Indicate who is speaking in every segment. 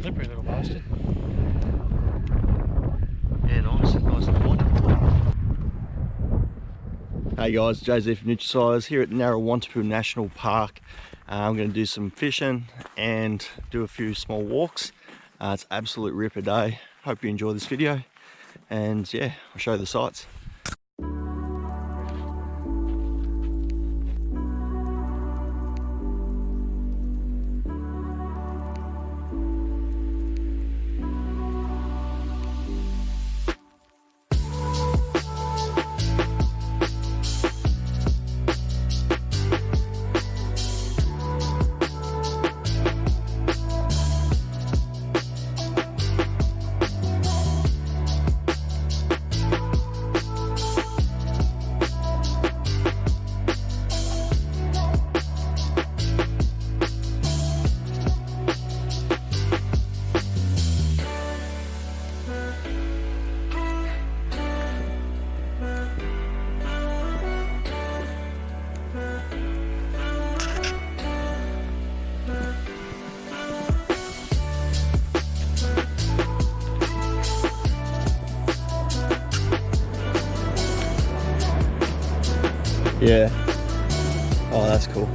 Speaker 1: Slippery little bastard.
Speaker 2: Yeah, nice and wide. Hey guys, Jay from Nutracise here at Narawntapu National Park. I'm going to do some fishing and do a few small walks. It's absolute ripper day. Hope you enjoy this video, and yeah, I'll show you the sights. Yeah. Oh, that's cool.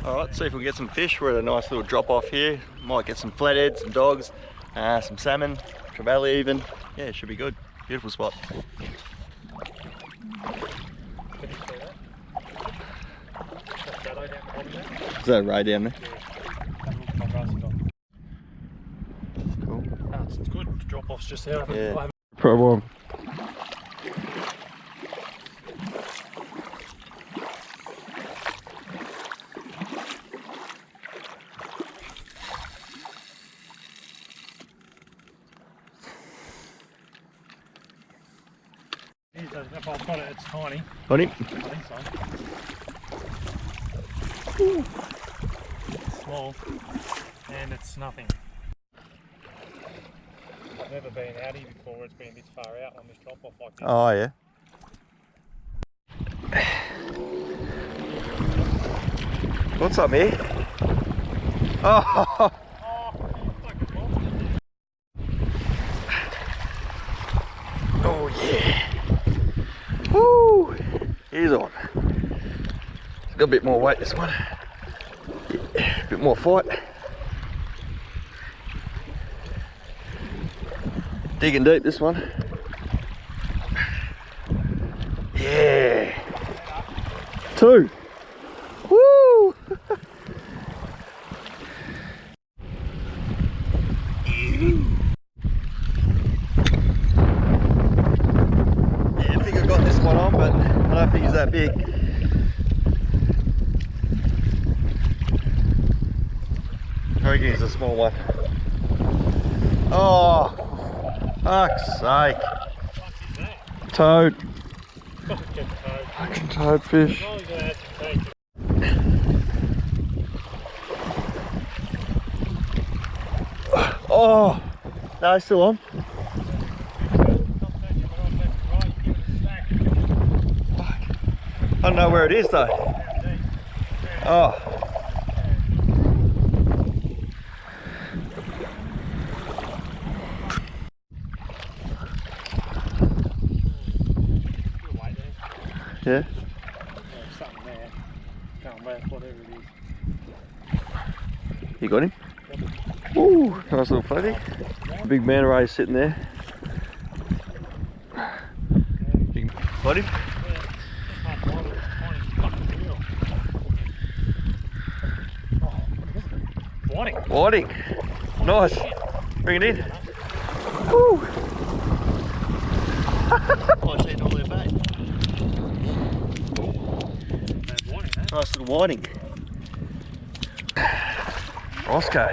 Speaker 2: Alright, see if we can get some fish. We're at a nice little drop off here. Might get some flatheads, some dogs, some salmon, trevally even. Yeah, it should be good. Beautiful spot. Is that a ray down there? Cool.
Speaker 1: Oh, it's good. Drop off's just there.
Speaker 2: Yeah. Problem.
Speaker 1: If I've got it, it's tiny.
Speaker 2: Got him?
Speaker 1: I think so. Ooh. It's small, and it's nothing. I've never been out here before. It's been this far out on this drop off like this.
Speaker 2: Oh yeah. What's up, mate? Oh. Oh yeah. Woo! He's on. It's got a bit more weight, this one. Yeah, a bit more fight. Digging deep, this one. Yeah. 2. Woo! But I don't think he's that big. I reckon he's a small one. Oh, fuck's sake. Toad. Fucking toadfish. Oh, no, he's still on. I don't know where it is though. Oh. Yeah.
Speaker 1: Going back, whatever it is.
Speaker 2: You got him? Ooh, nice little floaty. Big manta ray sitting there. Got him? Whiting. Nice. Bring it in. Woo. Nice little whiting. Rossco.